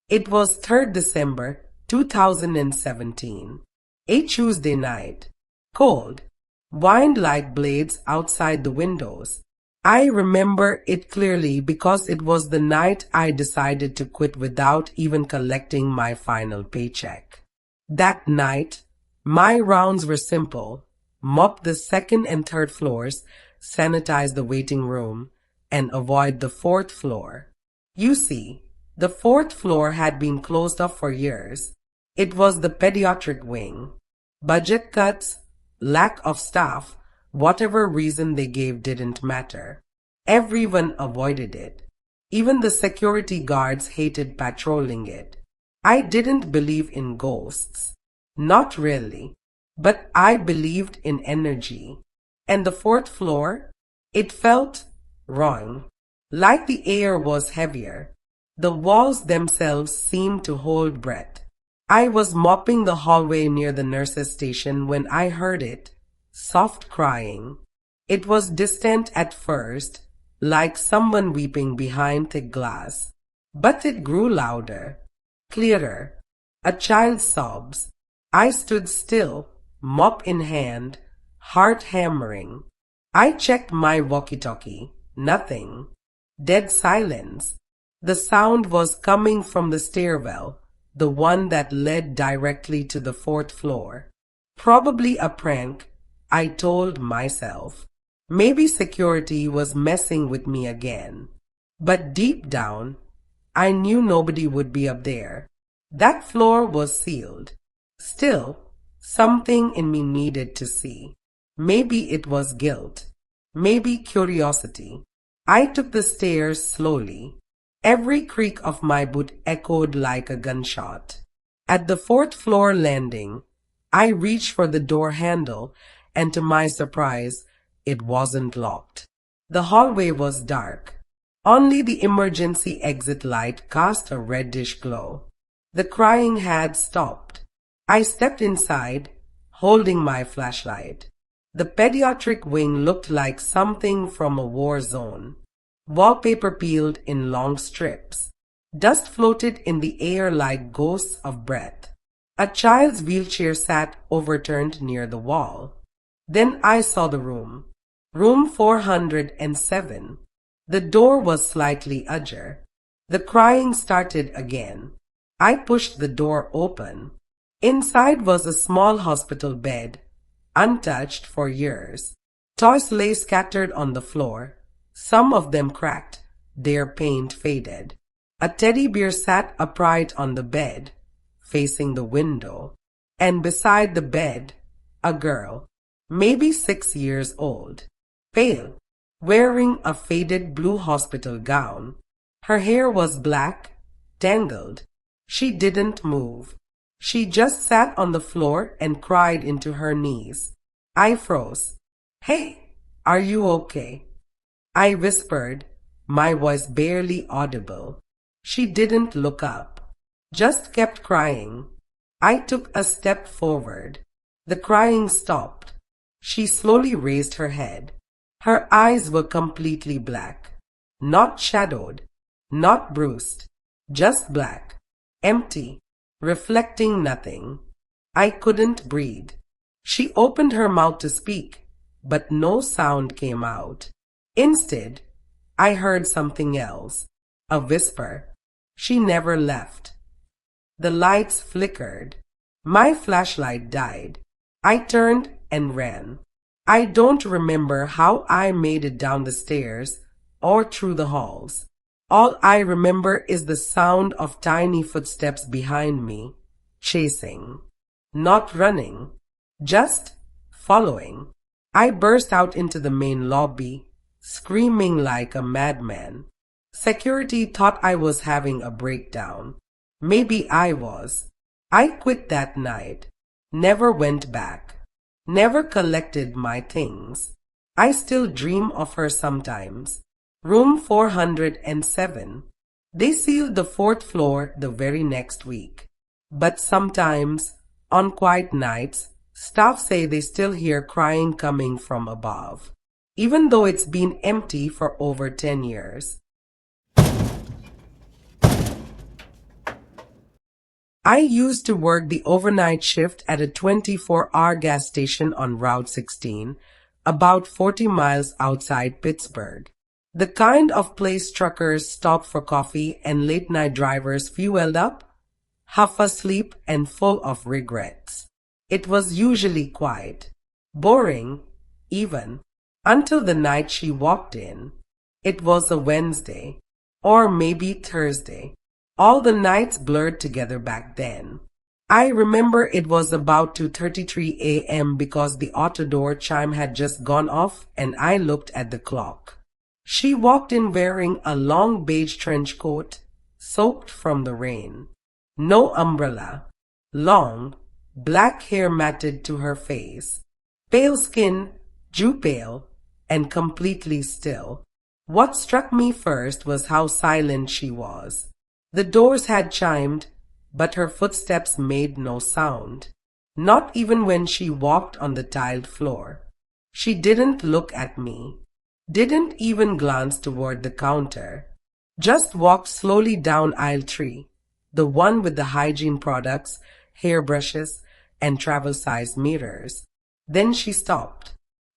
It was 3rd December 2017, a Tuesday night. Cold, wind like blades outside the windows. I remember it clearly because it was the night I decided to quit without even collecting my final paycheck. That night, my rounds were simple: mop the 2nd and 3rd floors, sanitize the waiting room, and avoid the 4th floor. You see, the 4th floor had been closed off for years. It was the pediatric wing. Budget cuts, lack of staff, whatever reason they gave didn't matter. Everyone avoided it. Even the security guards hated patrolling it. I didn't believe in ghosts. Not really. But I believed in energy. And the 4th floor? It felt wrong. Like the air was heavier. The walls themselves seemed to hold breath. I was mopping the hallway near the nurse's station when I heard it. Soft crying. It was distant at first, like someone weeping behind thick glass. But it grew louder, clearer. A child's sobs. I stood still, mop in hand, heart hammering. I checked my walkie-talkie. Nothing. Dead silence. The sound was coming from the stairwell, the one that led directly to the 4th floor. Probably a prank, I told myself. Maybe security was messing with me again. But deep down, I knew nobody would be up there. That floor was sealed. Still, something in me needed to see. Maybe it was guilt. Maybe curiosity. I took the stairs slowly. Every creak of my boot echoed like a gunshot. At the 4th floor landing, I reached for the door handle, and to my surprise, it wasn't locked. The hallway was dark. Only the emergency exit light cast a reddish glow. The crying had stopped. I stepped inside, holding my flashlight. The pediatric wing looked like something from a war zone. Wallpaper peeled in long strips. Dust floated in the air like ghosts of breath. A child's wheelchair sat overturned near the wall. Then I saw the room. Room 407. The door was slightly ajar. The crying started again. I pushed the door open. Inside was a small hospital bed, untouched for years. Toys lay scattered on the floor. Some of them cracked, their paint faded. A teddy bear sat upright on the bed, facing the window. And beside the bed, a girl, maybe 6 years old, pale, wearing a faded blue hospital gown. Her hair was black, tangled. She didn't move. She just sat on the floor and cried into her knees. I froze. "Hey, are you okay?" I whispered, my voice barely audible. She didn't look up, just kept crying. I took a step forward. The crying stopped. She slowly raised her head. Her eyes were completely black, not shadowed, not bruised, just black, empty, reflecting nothing. I couldn't breathe. She opened her mouth to speak, but no sound came out. Instead, I heard something else, a whisper. She never left. The lights flickered. My flashlight died. I turned and ran. I don't remember how I made it down the stairs or through the halls. All I remember is the sound of tiny footsteps behind me, chasing. Not running, just following. I burst out into the main lobby, screaming like a madman. Security thought I was having a breakdown. Maybe I was. I quit that night. Never went back. Never collected my things. I still dream of her sometimes. Room 407. They sealed the 4th floor the very next week. But sometimes, on quiet nights, staff say they still hear crying coming from above, even though it's been empty for over 10 years. I used to work the overnight shift at a 24-hour gas station on Route 16, about 40 miles outside Pittsburgh. The kind of place truckers stop for coffee and late-night drivers fueled up, half asleep and full of regrets. It was usually quiet, boring, even, until the night she walked in. It was a Wednesday, or maybe Thursday. All the nights blurred together back then. I remember it was about 2:33 a.m. because the auto door chime had just gone off and I looked at the clock. She walked in wearing a long beige trench coat, soaked from the rain. No umbrella. Long, black hair matted to her face. Pale skin, dew pale, and completely still. What struck me first was how silent she was. The doors had chimed, but her footsteps made no sound. Not even when she walked on the tiled floor. She didn't look at me. Didn't even glance toward the counter. Just walked slowly down aisle 3, the one with the hygiene products, hairbrushes, and travel-size mirrors. Then she stopped,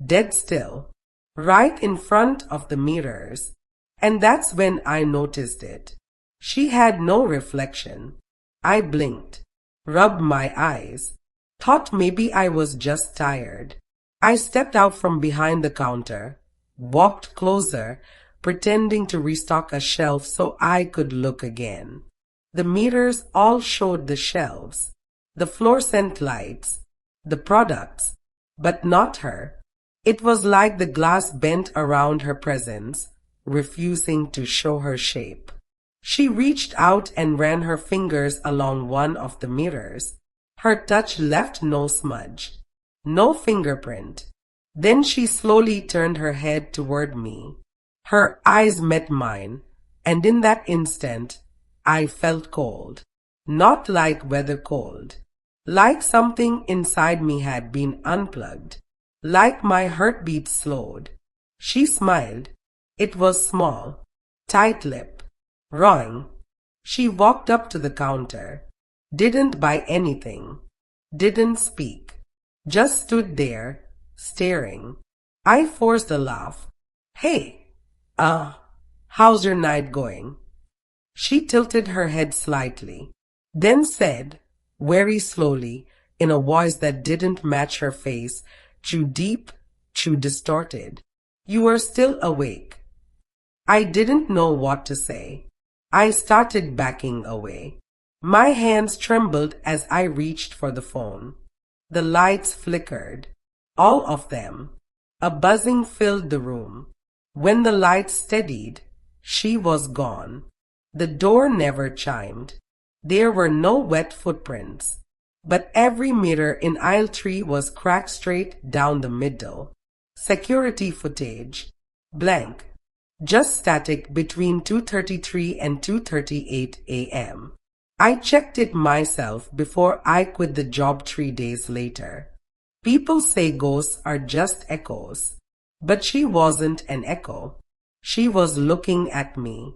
dead still, right in front of the mirrors. And that's when I noticed it. She had no reflection. I blinked, rubbed my eyes, thought maybe I was just tired. I stepped out from behind the counter, walked closer, pretending to restock a shelf so I could look again. The mirrors all showed the shelves, the fluorescent lights, the products, but not her. It was like the glass bent around her presence, refusing to show her shape. She reached out and ran her fingers along one of the mirrors. Her touch left no smudge, no fingerprint. Then she slowly turned her head toward me. Her eyes met mine, and in that instant, I felt cold. Not like weather cold. Like something inside me had been unplugged. Like my heartbeat slowed. She smiled. It was small, tight-lipped, wrong. She walked up to the counter. Didn't buy anything. Didn't speak. Just stood there, staring. I forced a laugh. Hey, how's your night going? She tilted her head slightly, then said, very slowly, in a voice that didn't match her face, too deep, too distorted. You are still awake. I didn't know what to say. I started backing away. My hands trembled as I reached for the phone. The lights flickered. All of them. A buzzing filled the room. When the lights steadied, she was gone. The door never chimed. There were no wet footprints. But every mirror in aisle 3 was cracked straight down the middle. Security footage. Blank. Just static between 2:33 and 2:38 a.m. I checked it myself before I quit the job 3 days later. People say ghosts are just echoes. But she wasn't an echo. She was looking at me.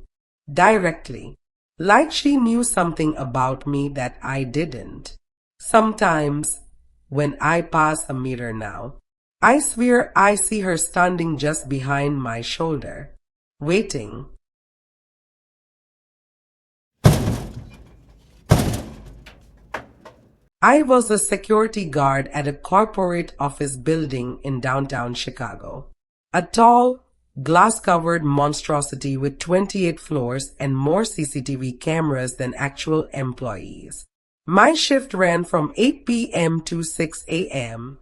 Directly. Like she knew something about me that I didn't. Sometimes, when I pass a mirror now, I swear I see her standing just behind my shoulder, waiting. I was a security guard at a corporate office building in downtown Chicago. A tall, glass-covered monstrosity with 28 floors and more CCTV cameras than actual employees. My shift ran from 8 p.m. to 6 a.m.,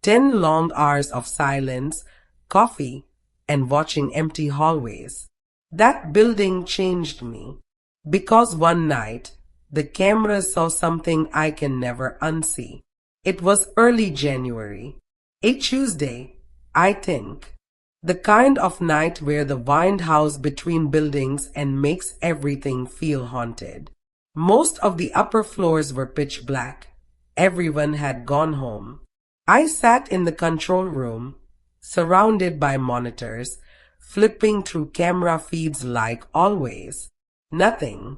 10 long hours of silence, coffee, and watching empty hallways. That building changed me, because one night, the cameras saw something I can never unsee. It was early January, a Tuesday, I think. The kind of night where the wind howls between buildings and makes everything feel haunted. Most of the upper floors were pitch black. Everyone had gone home. I sat in the control room, surrounded by monitors, flipping through camera feeds like always. Nothing.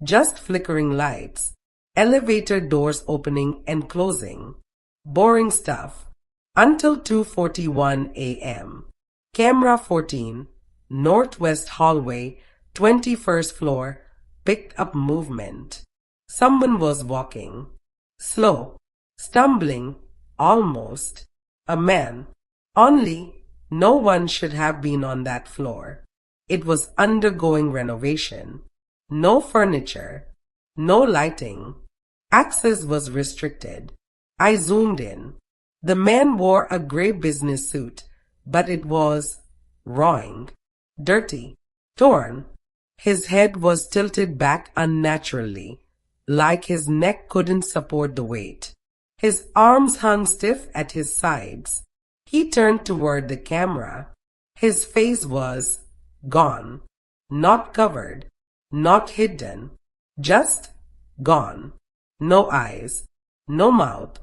Just flickering lights. Elevator doors opening and closing. Boring stuff. Until 2:41 a.m. Camera 14, Northwest Hallway, 21st floor, picked up movement. Someone was walking. Slow. Stumbling. Almost. A man. Only, no one should have been on that floor. It was undergoing renovation. No furniture. No lighting. Access was restricted. I zoomed in. The man wore a gray business suit, but it was rotting, dirty, torn. His head was tilted back unnaturally, like his neck couldn't support the weight. His arms hung stiff at his sides. He turned toward the camera. His face was gone. Not covered. Not hidden. Just gone. No eyes. No mouth.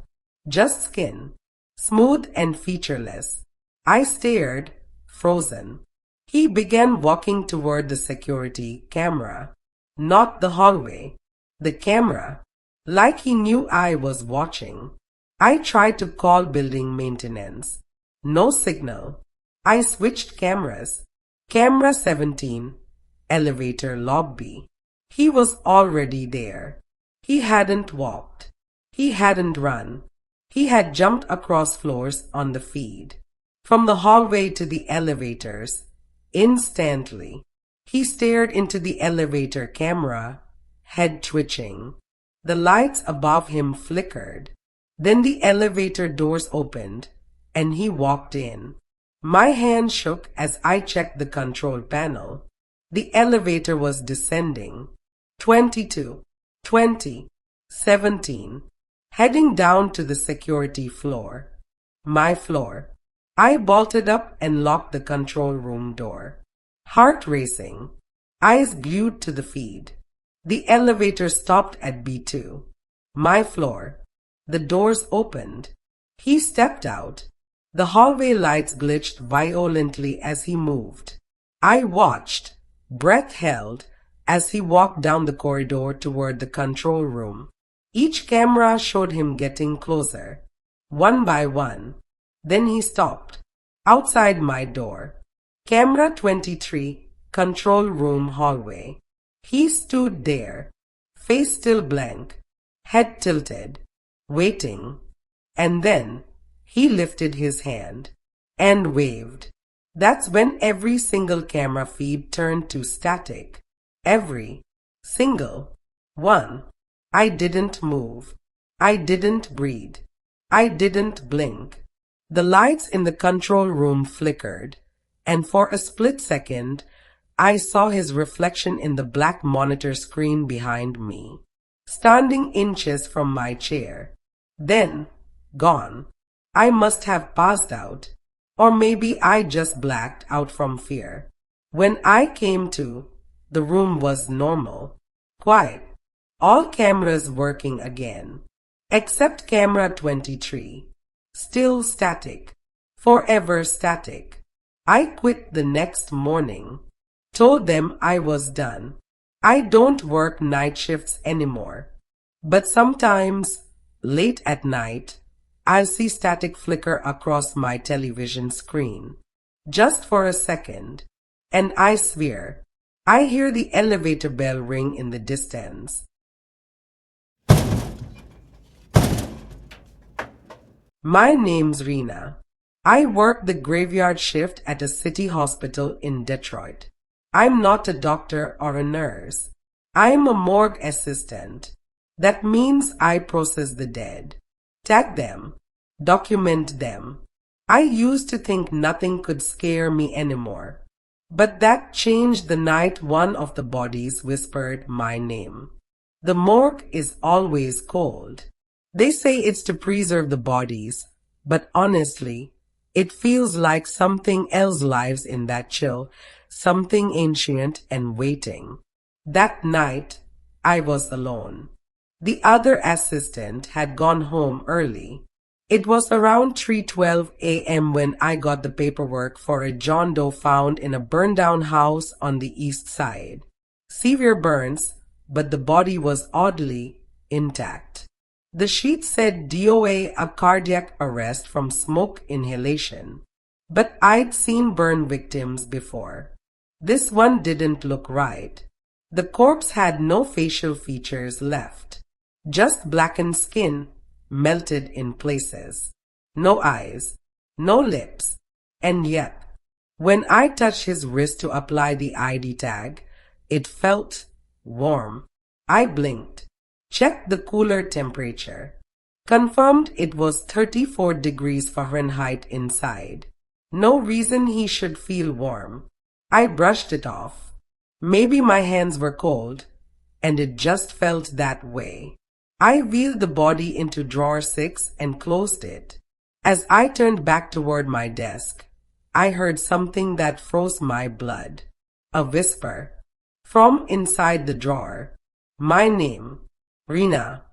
Just skin. Smooth and featureless. I stared, frozen. He began walking toward the security camera. Not the hallway. The camera. Like he knew I was watching. I tried to call building maintenance. No signal. I switched cameras. Camera 17. Elevator lobby. He was already there. He hadn't walked. He hadn't run. He had jumped across floors on the feed. From the hallway to the elevators. Instantly. He stared into the elevator camera, head twitching. The lights above him flickered. Then the elevator doors opened, and he walked in. My hand shook as I checked the control panel. The elevator was descending. 22, 20, 17. Heading down to the security floor. My floor. I bolted up and locked the control room door. Heart racing. Eyes glued to the feed. The elevator stopped at B2. My floor. The doors opened. He stepped out. The hallway lights glitched violently as he moved. I watched, breath held, as he walked down the corridor toward the control room. Each camera showed him getting closer, one by one. Then he stopped, outside my door. Camera 23, control room hallway. He stood there, face still blank, head tilted, waiting. And then he lifted his hand and waved. That's when every single camera feed turned to static. Every single one. I didn't move. I didn't breathe. I didn't blink. The lights in the control room flickered, and for a split second, I saw his reflection in the black monitor screen behind me, standing inches from my chair. Then, gone. I must have passed out, or maybe I just blacked out from fear. When I came to, the room was normal, quiet. All cameras working again, except camera 23. Still static. Forever static. I quit the next morning. Told them I was done. I don't work night shifts anymore. But sometimes, late at night, I'll see static flicker across my television screen. Just for a second. And I swear, I hear the elevator bell ring in the distance. My name's Rena. I work the graveyard shift at a city hospital in Detroit. I'm not a doctor or a nurse. I'm a morgue assistant. That means I process the dead, tag them, document them. I used to think nothing could scare me anymore. But that changed the night one of the bodies whispered my name. The morgue is always cold. They say it's to preserve the bodies, but honestly, it feels like something else lives in that chill, something ancient and waiting. That night, I was alone. The other assistant had gone home early. It was around 3:12 a.m. when I got the paperwork for a John Doe found in a burned-down house on the east side. Severe burns, but the body was oddly intact. The sheet said DOA, a cardiac arrest from smoke inhalation. But I'd seen burn victims before. This one didn't look right. The corpse had no facial features left. Just blackened skin, melted in places. No eyes, no lips. And yet, when I touched his wrist to apply the ID tag, it felt warm. I blinked, checked the cooler temperature, confirmed it was 34 degrees Fahrenheit inside. No reason he should feel warm. I brushed it off. Maybe my hands were cold, and it just felt that way. I wheeled the body into drawer 6 and closed it. As I turned back toward my desk, I heard something that froze my blood. A whisper. From inside the drawer. My name. Rena.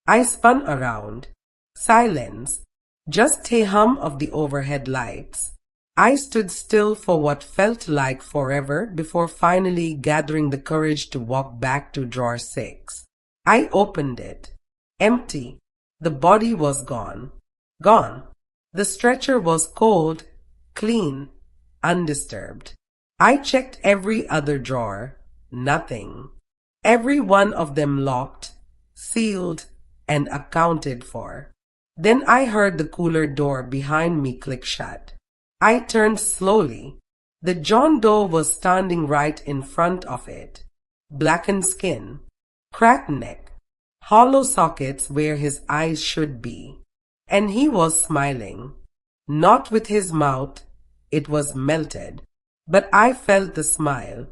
I spun around. Silence. Just a hum of the overhead lights. I stood still for what felt like forever before finally gathering the courage to walk back to drawer 6. I opened it. Empty. The body was gone. Gone. The stretcher was cold, clean, undisturbed. I checked every other drawer. Nothing. Every one of them locked, sealed, and accounted for. Then I heard the cooler door behind me click shut. I turned slowly. The John Doe was standing right in front of it. Blackened skin, cracked neck, hollow sockets where his eyes should be. And he was smiling. Not with his mouth, it was melted. But I felt the smile.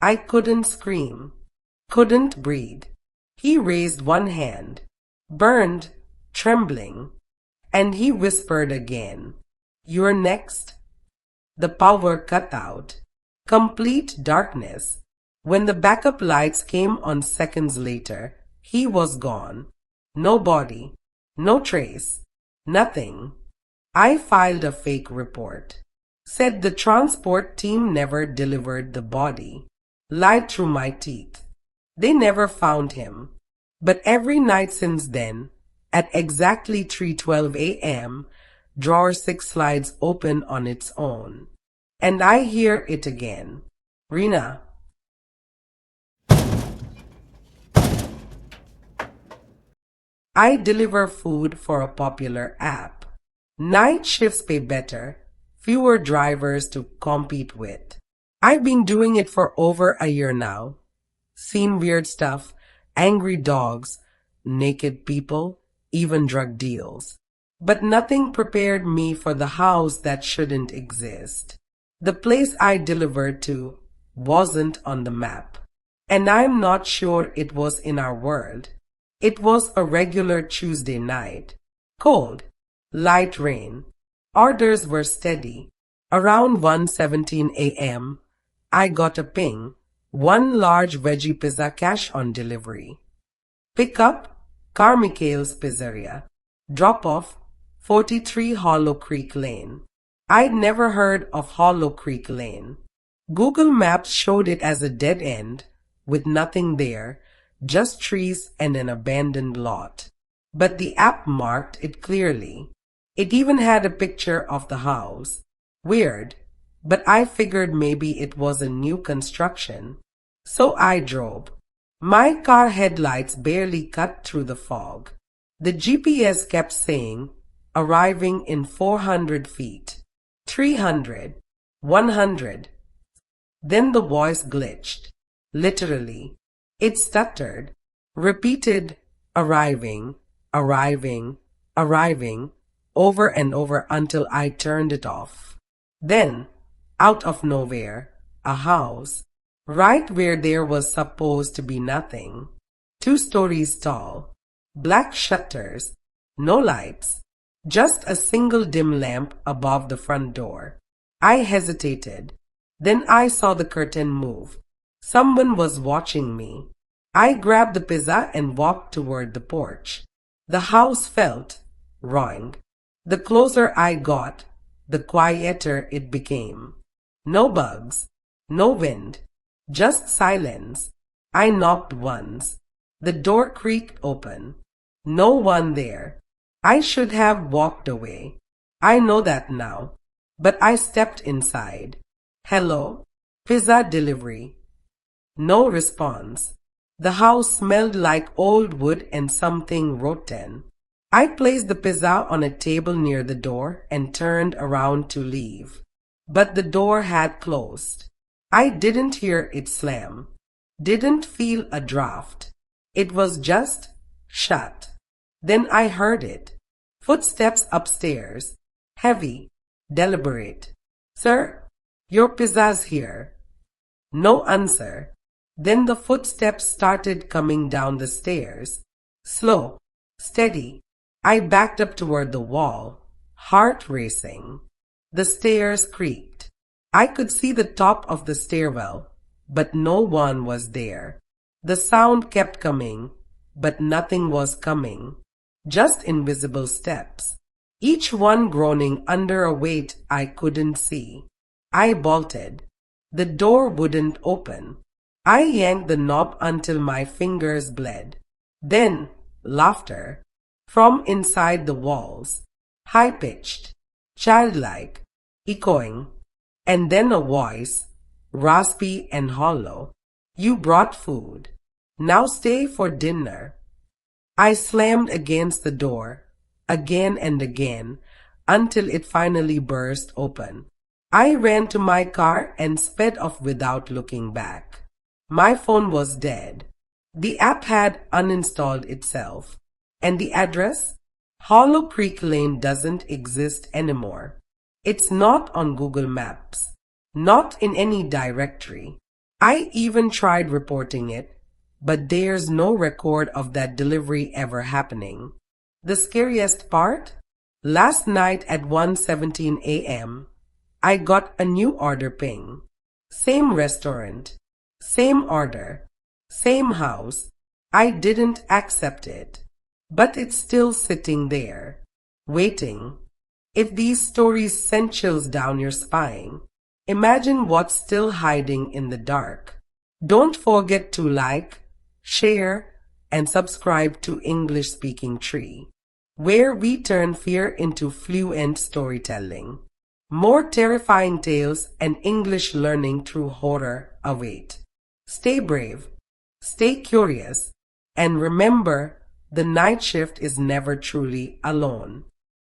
I couldn't scream, couldn't breathe. He raised one hand, burned, trembling, and he whispered again, "You're next." The power cut out. Complete darkness. When the backup lights came on seconds later, he was gone. No body, no trace, nothing. I filed a fake report. Said the transport team never delivered the body. Lied through my teeth. They never found him. But every night since then, at exactly 3:12 a.m., drawer 6 slides open on its own. And I hear it again. Rena. I deliver food for a popular app. Night shifts pay better, fewer drivers to compete with. I've been doing it for over a year now. Seen weird stuff, angry dogs, naked people, even drug deals. But nothing prepared me for the house that shouldn't exist. The place I delivered to wasn't on the map. And I'm not sure it was in our world. It was a regular Tuesday night. Cold. Light rain. Orders were steady. Around 1:17 a.m., I got a ping. One large veggie pizza cash on delivery. Pick up, Carmichael's Pizzeria. Drop off, 43 Hollow Creek Lane. I'd never heard of Hollow Creek Lane. Google Maps showed it as a dead end, with nothing there, just trees and an abandoned lot. But the app marked it clearly. It even had a picture of the house. Weird, but I figured maybe it was a new construction. So I drove. My car headlights barely cut through the fog. The GPS kept saying, arriving in 400 feet, 300, 100. Then the voice glitched. Literally. It stuttered. Repeated, arriving, arriving, arriving, over and over until I turned it off. Then, out of nowhere, a house, right where there was supposed to be nothing. 2 stories tall. Black shutters. No lights. Just a single dim lamp above the front door. I hesitated. Then I saw the curtain move. Someone was watching me. I grabbed the pizza and walked toward the porch. The house felt wrong. The closer I got, the quieter it became. No bugs, no wind, just silence. I knocked once. The door creaked open. No one there. I should have walked away. I know that now. But I stepped inside. Hello? Pizza delivery. No response. The house smelled like old wood and something rotten. I placed the pizza on a table near the door and turned around to leave. But the door had closed. I didn't hear it slam. Didn't feel a draft. It was just shut. Then I heard it. Footsteps upstairs. Heavy. Deliberate. Sir, your pizza's here. No answer. Then the footsteps started coming down the stairs. Slow. Steady. I backed up toward the wall, heart racing. The stairs creaked. I could see the top of the stairwell, but no one was there. The sound kept coming, but nothing was coming. Just invisible steps, each one groaning under a weight I couldn't see. I bolted. The door wouldn't open. I yanked the knob until my fingers bled. Then, laughter. From inside the walls. High-pitched. Childlike. Echoing. And then a voice. Raspy and hollow. You brought food. Now stay for dinner. I slammed against the door. Again and again. Until it finally burst open. I ran to my car and sped off without looking back. My phone was dead. The app had uninstalled itself. And the address? Hollow Creek Lane doesn't exist anymore. It's not on Google Maps. Not in any directory. I even tried reporting it, but there's no record of that delivery ever happening. The scariest part? Last night at 1:17 a.m., I got a new order ping. Same restaurant. Same order. Same house. I didn't accept it. But it's still sitting there, waiting. If these stories send chills down your spine, imagine what's still hiding in the dark. Don't forget to like, share, and subscribe to English Speaking Tree, where we turn fear into fluent storytelling. More terrifying tales and English learning through horror await. Stay brave, stay curious, and remember, the night shift is never truly alone.